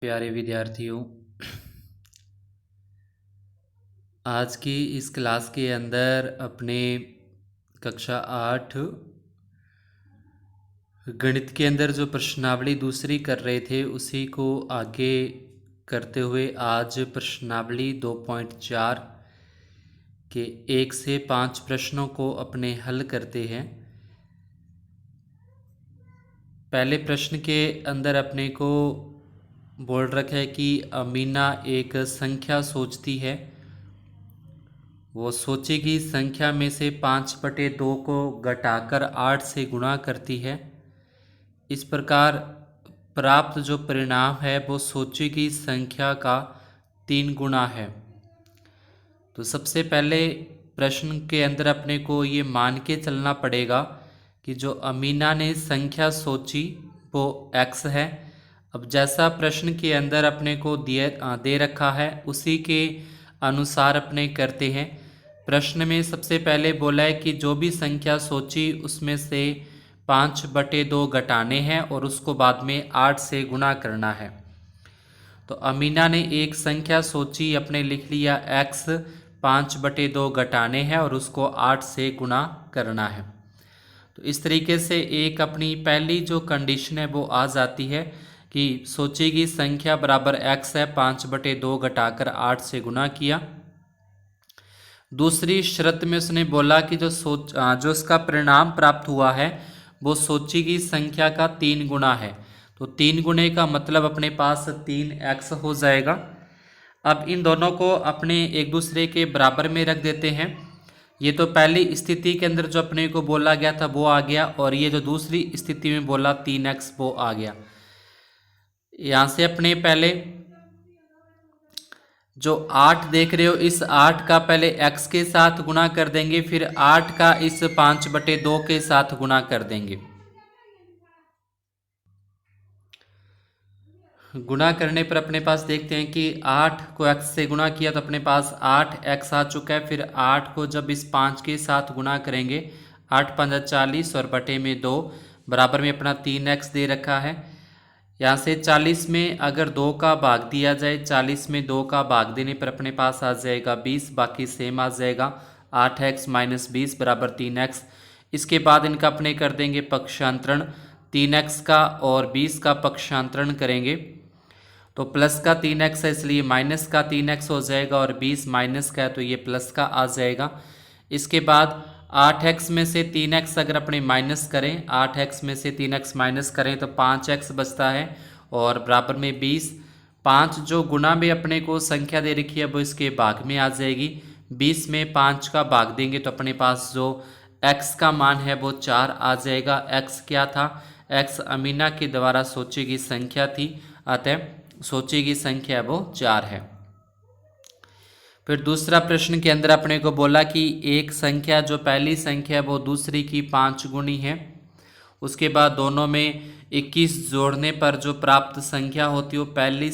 प्यारे विद्यार्थियों, आज की इस क्लास के अंदर अपने कक्षा 8 गणित के अंदर जो प्रश्नावली दूसरी कर रहे थे उसी को आगे करते हुए आज प्रश्नावली 2.4 के 1 से 5 प्रश्नों को अपने हल करते हैं। पहले प्रश्न के अंदर अपने को बोल रखा है कि अमीना एक संख्या सोचती है। वो सोचेगी संख्या में से 5/2 को घटाकर 8 से गुणा करती है। इस प्रकार प्राप्त जो परिणाम है वो सोचेगी संख्या का 3 गुना है। तो सबसे पहले प्रश्न के अंदर अपने को ये मान के चलना पड़ेगा कि जो अमीना ने संख्या सोची वो x है। अब जैसा प्रश्न के अंदर अपने को दे रखा है उसी के अनुसार अपने करते हैं। प्रश्न में सबसे पहले बोला है कि जो भी संख्या सोची उसमें से 5/2 घटाने हैं और उसको बाद में 8 से गुणा करना है। तो अमीना ने एक संख्या सोची, अपने लिख लिया x, 5/2 घटाने हैं और उसको 8 से गुणा करना है। तो इस तरीके से एक अपनी पहली जो कंडीशन है वो आ जाती है कि सोचेगी संख्या बराबर x है, 5/2 घटाकर 8 से गुणा किया। दूसरी शर्त में उसने बोला कि जो उसका परिणाम प्राप्त हुआ है वो सोचेगी संख्या का 3 गुना है। तो 3 गुने का मतलब अपने पास 3x हो जाएगा। अब इन दोनों को अपने एक दूसरे के बराबर में रख देते हैं। ये तो पहली स्थिति के अंदर जो अपने को बोला गया था वो आ गया और ये जो दूसरी स्थिति में बोला 3x वो आ गया। यहाँ से अपने पहले जो 8 देख रहे हो इस 8 का पहले x के साथ गुणा कर देंगे, फिर 8 का इस 5/2 के साथ गुणा कर देंगे। गुणा करने पर अपने पास देखते हैं कि 8 को x से गुणा किया तो अपने पास 8x आ चुका है। फिर 8 को जब इस 5 के साथ गुणा करेंगे, 8 5 40 और बटे में 2 बराबर में अपना 3x दे रखा है। यहाँ से 40 में अगर 2 का भाग दिया जाए, 40 में 2 का भाग देने पर अपने पास आ जाएगा 20, बाकी सेम आ जाएगा 8x - 20 बराबर 3x। इसके बाद इनका अपने कर देंगे पक्षांतरण, 3x का और 20 का पक्षांतरण करेंगे तो प्लस का 3x है इसलिए माइनस का 3x हो जाएगा और 20 माइनस का है तो ये प्लस का आ जाएगा। इसके बाद 8x में से 3x अगर अपने माइनस करें, 8x में से 3x माइनस करें तो 5x बचता है और बराबर में 20। 5 जो गुणा में अपने को संख्या दे रखी है वो इसके भाग में आ जाएगी। 20 में 5 का भाग देंगे तो अपने पास जो x का मान है वो 4 आ जाएगा। x क्या था? x अमीना के द्वारा सोची गई संख्या थी, अतः सोची गई संख्या वो 4 है। फिर दूसरा प्रश्न के अंदर अपने को बोला कि एक संख्या जो पहली संख्या है वो दूसरी की 5 गुनी है। उसके बाद दोनों में 21 जोड़ने पर जो प्राप्त संख्या होती है वो पहली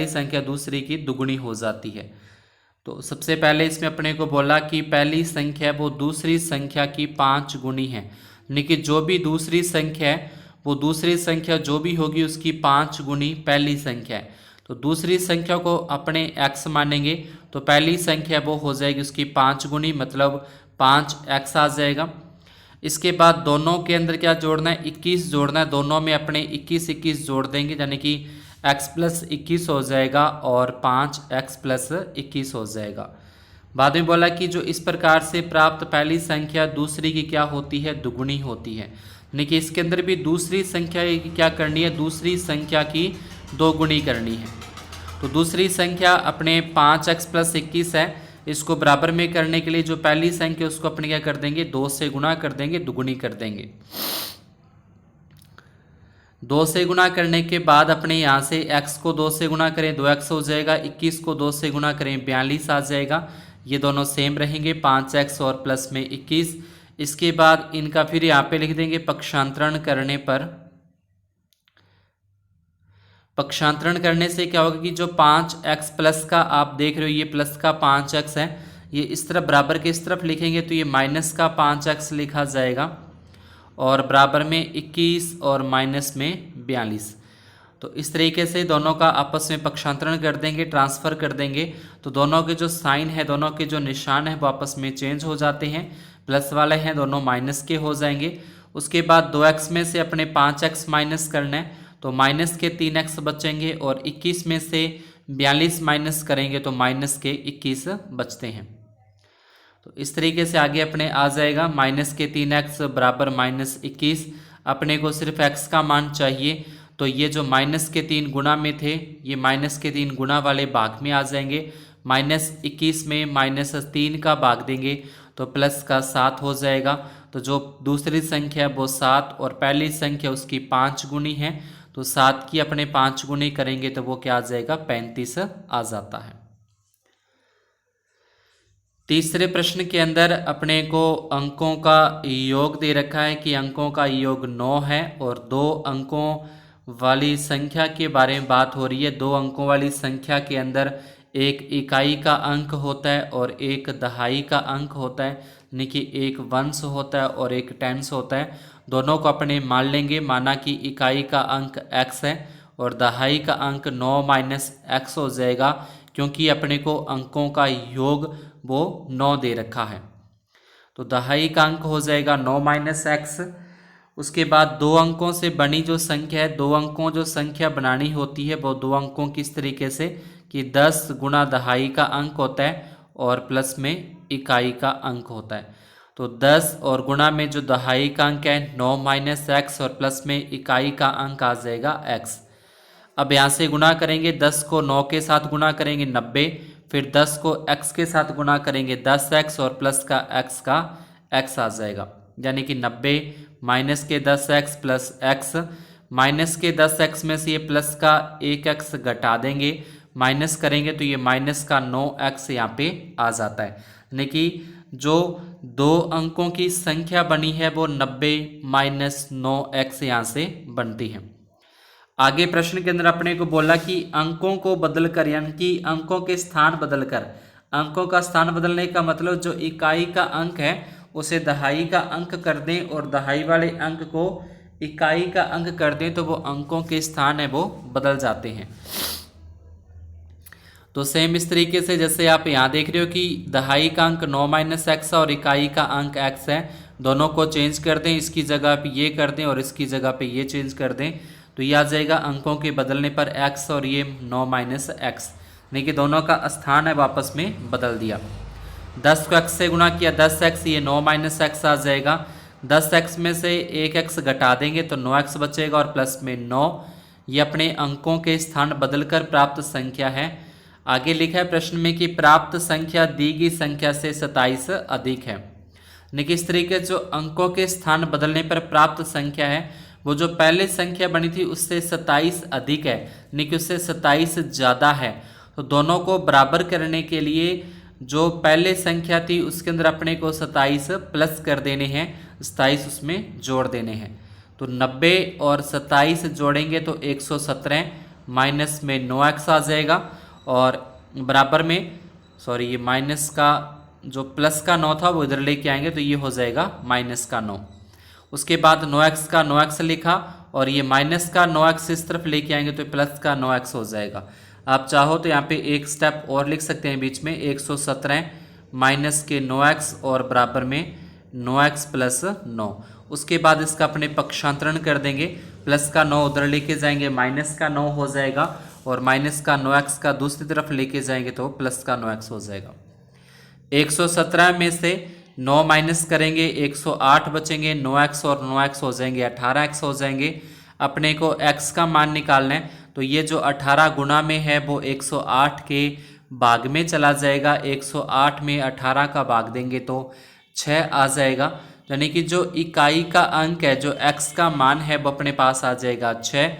संख्या दूसरी की दुगुनी हो जाती है। तो सबसे पहले इसमें अपने को बोला कि पहली संख्या वो दूसरी संख्या की 5 गुनी है, यानी कि जो भी दूसरी संख्या है वो दूसरी संख्या जो भी होगी उसकी 5 गुनी पहली संख्या है। तो दूसरी संख्या को अपने x मानेंगे तो पहली संख्या वो हो जाएगी उसकी 5 गुनी, मतलब 5x आ जाएगा। इसके बाद दोनों के अंदर क्या जोड़ना है? 21 जोड़ना है। दोनों में अपने 21 जोड़ देंगे यानी कि x + 21 हो जाएगा और 5x + 21 हो जाएगा। बाद में बोला कि जो इस प्रकार से प्राप्त पहली संख्या दूसरी की क्या होती है? दुगुनी होती है, यानी कि इसके अंदर भी दूसरी संख्या की क्या करनी है? दूसरी संख्या की 2 गुनी करनी है। तो दूसरी संख्या अपने 5x + 21 है, इसको बराबर में करने के लिए जो पहली संख्या उसको अपने क्या कर देंगे? 2 से गुणा कर देंगे, दुगुनी कर देंगे। 2 से गुणा करने के बाद अपने यहाँ से x को 2 से गुणा करें 2x हो जाएगा, 21 को 2 से गुणा करें 42 आ जाएगा। ये दोनों सेम रहेंगे, 5x और प्लस में 21। इसके बाद इनका फिर यहाँ पे लिख देंगे पक्षांतरण करने पर। पक्षांतरण करने से क्या होगा कि जो 5x प्लस का आप देख रहे हो ये प्लस का 5x है, ये इस तरफ बराबर के इस तरफ लिखेंगे तो ये माइनस का 5x लिखा जाएगा और बराबर में 21 और माइनस में 42। तो इस तरीके से दोनों का आपस में पक्षांतरण कर देंगे, ट्रांसफ़र कर देंगे, तो दोनों के जो साइन है, दोनों के जो निशान है वो आपस में चेंज हो जाते हैं, प्लस वाले हैं दोनों माइनस के हो जाएंगे। उसके बाद 2x में से अपने 5x माइनस करना है, तो माइनस के 3x बचेंगे, और 21 में से 42 माइनस करेंगे तो माइनस के 21 बचते हैं। तो इस तरीके से आगे अपने आ जाएगा माइनस के 3x बराबर माइनस 21। अपने को सिर्फ x का मान चाहिए, तो ये जो माइनस के 3 गुना में थे ये माइनस के 3 गुना वाले भाग में आ जाएंगे। माइनस 21 में माइनस 3 का भाग देंगे तो प्लस का 7 हो जाएगा। तो जो दूसरी संख्या है वो 7 और पहली संख्या उसकी 5 गुनी है, तो 7 की अपने 5 गुनी करेंगे तो वो क्या आ जाएगा, 35 आ जाता है। तीसरे प्रश्न के अंदर अपने को अंकों का योग दे रखा है कि अंकों का योग 9 है, और 2 अंकों वाली संख्या के बारे में बात हो रही है। 2 अंकों वाली संख्या के अंदर एक इकाई का अंक होता है और एक दहाई का अंक होता है, यानी कि एक वंश होता है और एक टेंस होता है। दोनों को अपने मान लेंगे, माना कि इकाई का अंक x है और दहाई का अंक 9 माइनस x हो जाएगा, क्योंकि अपने को अंकों का योग वो 9 दे रखा है। तो दहाई का अंक हो जाएगा 9 माइनस x। उसके बाद 2 अंकों से बनी जो संख्या है, 2 अंकों जो संख्या बनानी होती है वो 2 अंकों किस तरीके से कि 10 गुना दहाई का अंक होता है और प्लस में इकाई का अंक होता है। तो 10 और गुणा में जो दहाई का अंक है 9 माइनस x, और प्लस में इकाई का अंक आ जाएगा x। अब यहाँ से गुणा करेंगे, 10 को 9 के साथ गुणा करेंगे 90, फिर 10 को x के साथ गुणा करेंगे 10x, और प्लस का x आ जाएगा, यानी कि 90 माइनस के 10x प्लस x। माइनस के 10x में से ये प्लस का 1x घटा देंगे, माइनस करेंगे तो ये माइनस का 9x यहाँ पे आ जाता है, यानी कि जो 2 अंकों की संख्या बनी है वो 90 माइनस 9x यहाँ से बनती है। आगे प्रश्न के अंदर अपने को बोला कि अंकों को बदलकर, यानी कि अंकों के स्थान बदलकर, अंकों का स्थान बदलने का मतलब जो इकाई का अंक है उसे दहाई का अंक कर दें और दहाई वाले अंक को इकाई का अंक कर दें, तो वो अंकों के स्थान है वो बदल जाते हैं। तो सेम इस तरीके से जैसे आप यहाँ देख रहे हो कि दहाई का अंक 9 माइनस एक्स और इकाई का अंक x है, दोनों को चेंज कर दें, इसकी जगह पे ये कर दें और इसकी जगह पे ये चेंज कर दें, तो ये आ जाएगा अंकों के बदलने पर x और ये 9 माइनस एक्स, यानी कि दोनों का स्थान है वापस में बदल दिया। 10 को x से गुणा किया 10x, ये 9 माइनस एक्स आ जाएगा। 10x में से 1x घटा देंगे तो 9x बचेगा और प्लस में 9, ये अपने अंकों के स्थान बदलकर प्राप्त संख्या है। आगे लिखा है प्रश्न में कि प्राप्त संख्या दी गई संख्या से 27 अधिक है, यानी कि इस तरीके जो अंकों के स्थान बदलने पर प्राप्त संख्या है वो जो पहले संख्या बनी थी उससे 27 अधिक है, यानी कि उससे 27 ज़्यादा है। तो दोनों को बराबर करने के लिए जो पहले संख्या थी उसके अंदर अपने को 27 प्लस कर देने हैं, 27 उसमें जोड़ देने हैं। तो 90 और 27 जोड़ेंगे तो 117 माइनस में 9x आ जाएगा और बराबर में ये माइनस का जो प्लस का 9 था वो इधर लेके आएंगे तो ये हो जाएगा माइनस का 9। उसके बाद 9x का 9x लिखा और ये माइनस का 9x इस तरफ लेके आएंगे तो प्लस का 9x हो जाएगा। आप चाहो तो यहाँ पे एक स्टेप और लिख सकते हैं बीच में, 117 माइनस के 9x और बराबर में 9x प्लस 9। उसके बाद इसका अपने पक्षांतरण कर देंगे, प्लस का 9 उधर लेके जाएंगे माइनस का 9 हो जाएगा और माइनस का 9x का दूसरी तरफ लेके जाएंगे तो प्लस का 9x हो जाएगा। 117 में से 9 माइनस करेंगे 108 बचेंगे, 9x और 9x हो जाएंगे 18x हो जाएंगे। अपने को x का मान निकालना है तो ये जो 18 गुना में है वो 108 के भाग में चला जाएगा, 108 में 18 का भाग देंगे तो 6 आ जाएगा, यानी कि जो इकाई का अंक है जो x का मान है वो अपने पास आ जाएगा 6।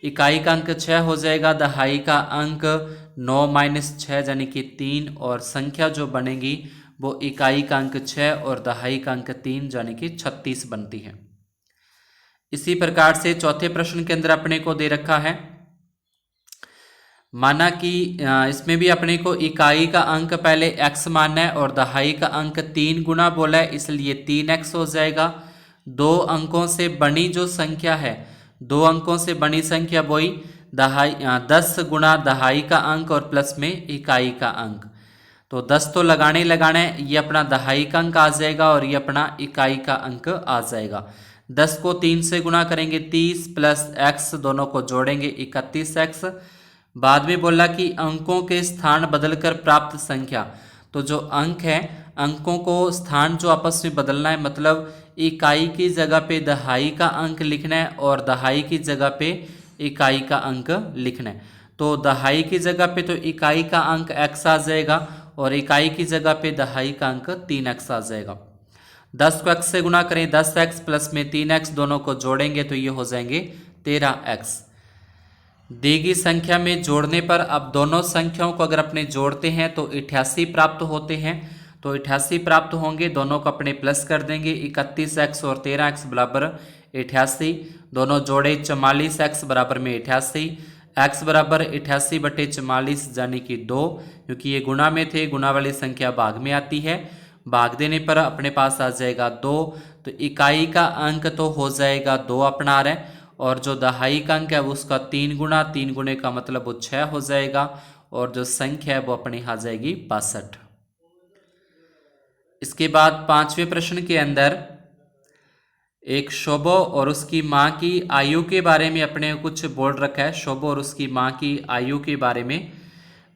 इकाई का अंक 6 हो जाएगा, दहाई का अंक 9 माइनस 6 यानी कि 3 और संख्या जो बनेगी वो इकाई का अंक 6 और दहाई का अंक 3 यानी कि 36 बनती है। इसी प्रकार से चौथे प्रश्न के अंदर अपने को दे रखा है, माना कि इसमें भी अपने को इकाई का अंक पहले x मानना है और दहाई का अंक 3 गुना बोला है इसलिए 3x हो जाएगा। 2 अंकों से बनी जो संख्या है, 2 अंकों से बनी संख्या वही 10 गुणा दहाई का अंक और प्लस में इकाई का अंक। तो 10 तो लगाने ये अपना दहाई का अंक आ जाएगा और ये अपना इकाई का अंक आ जाएगा। 10 को 3 से गुणा करेंगे 30 प्लस x, दोनों को जोड़ेंगे 31x। बाद में बोला कि अंकों के स्थान बदलकर प्राप्त संख्या। तो जो अंक है, अंकों को स्थान जो आपस में बदलना है, मतलब इकाई की जगह पे दहाई का अंक लिखना है और दहाई की जगह पे इकाई का अंक लिखना है। तो दहाई की जगह पे तो इकाई का अंक x आ जाएगा और इकाई की जगह पे दहाई का अंक 3x आ जाएगा। 10 को x से गुणा करें 10x प्लस में 3x, दोनों को जोड़ेंगे तो ये हो जाएंगे 13x। दी गई संख्या में जोड़ने पर अब दोनों संख्याओं को अगर अपने जोड़ते हैं तो 88 प्राप्त होते हैं। तो 88 प्राप्त होंगे, दोनों को अपने प्लस कर देंगे। 31x और 13x बराबर 88, दोनों जोड़े 44x बराबर में 88। x बराबर 88 बटे 44 यानी कि 2, क्योंकि ये गुणा में थे, गुणा वाली संख्या भाग में आती है। भाग देने पर अपने पास आ जाएगा 2। तो इकाई का अंक तो हो जाएगा 2 अपना आ रहा है, और जो दहाई का अंक है वो उसका 3 गुना, 3 गुने का मतलब वो 6 हो जाएगा, और जो संख्या है वो अपनी आ जाएगी 62। इसके बाद 5वें प्रश्न के अंदर एक शोभो और उसकी माँ की आयु के बारे में अपने कुछ बोल रखा है, शोभो और उसकी माँ की आयु के बारे में।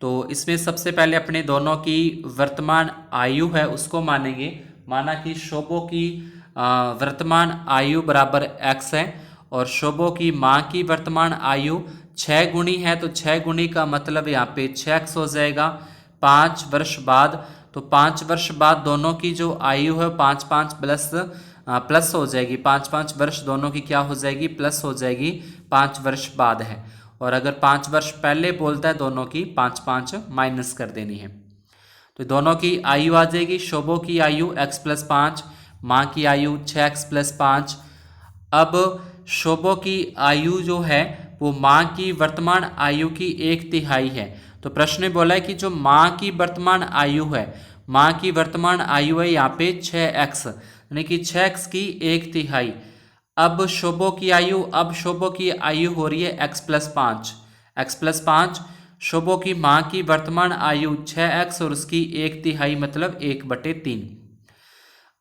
तो इसमें सबसे पहले अपने दोनों की वर्तमान आयु है उसको मानेंगे। माना कि शोभो की वर्तमान आयु बराबर x है और शोभो की माँ की वर्तमान आयु 6 गुनी है, तो 6 गुनी का मतलब यहाँ पे 6x हो जाएगा 5 वर्ष बाद। तो 5 वर्ष बाद दोनों की जो आयु है 5 प्लस हो जाएगी, 5 वर्ष दोनों की क्या हो जाएगी, प्लस हो जाएगी, 5 वर्ष बाद है। और अगर 5 वर्ष पहले बोलता है दोनों की 5 माइनस कर देनी है। तो दोनों की आयु आ जाएगी, शोभो की आयु x प्लस 5, माँ की आयु 6x प्लस 5। अब शोभो की आयु जो है वो माँ की वर्तमान आयु की 1/3 है। तो प्रश्न में बोला है कि जो माँ की वर्तमान आयु है, माँ की वर्तमान आयु है यहाँ पे 6x, यानी कि 6x की 1/3। अब शोभो की आयु हो रही है x प्लस 5। शोभो की माँ की वर्तमान आयु 6x और उसकी 1/3 मतलब 1/3।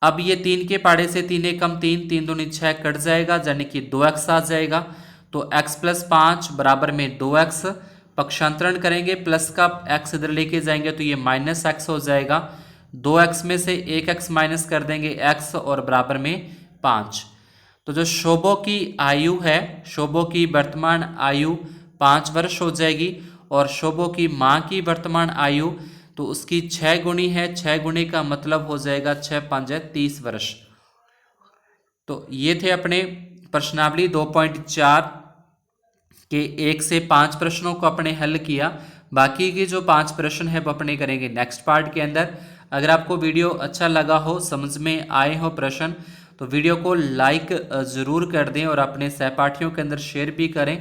अब ये 3 के पाड़े से 3 एकम 3, 3 दूनी 6 कट जाएगा, यानी कि 2x आ जाएगा। तो x प्लस 5 बराबर में 2x, पक्षांतरण करेंगे, प्लस का x इधर लेके जाएंगे तो ये माइनस x हो जाएगा। 2x में से 1x माइनस कर देंगे x और बराबर में 5। तो जो शोभो की आयु है, शोभो की वर्तमान आयु 5 वर्ष हो जाएगी, और शोभो की माँ की वर्तमान आयु तो उसकी 6 गुनी है, 6 गुनी का मतलब हो जाएगा 6 5 30 वर्ष। तो ये थे अपने प्रश्नावली 2.4 के 1 से 5 प्रश्नों को अपने हल किया। बाकी के जो 5 प्रश्न है वो अपने करेंगे नेक्स्ट पार्ट के अंदर। अगर आपको वीडियो अच्छा लगा हो, समझ में आए हो प्रश्न, तो वीडियो को लाइक ज़रूर कर दें और अपने सहपाठियों के अंदर शेयर भी करें।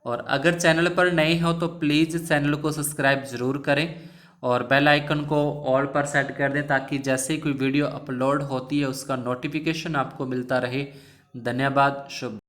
और अगर चैनल पर नए हो तो प्लीज़ चैनल को सब्सक्राइब ज़रूर करें और बेल आइकन को ऑल पर सेट कर दें, ताकि जैसे ही कोई वीडियो अपलोड होती है उसका नोटिफिकेशन आपको मिलता रहे। धन्यवाद। शुभ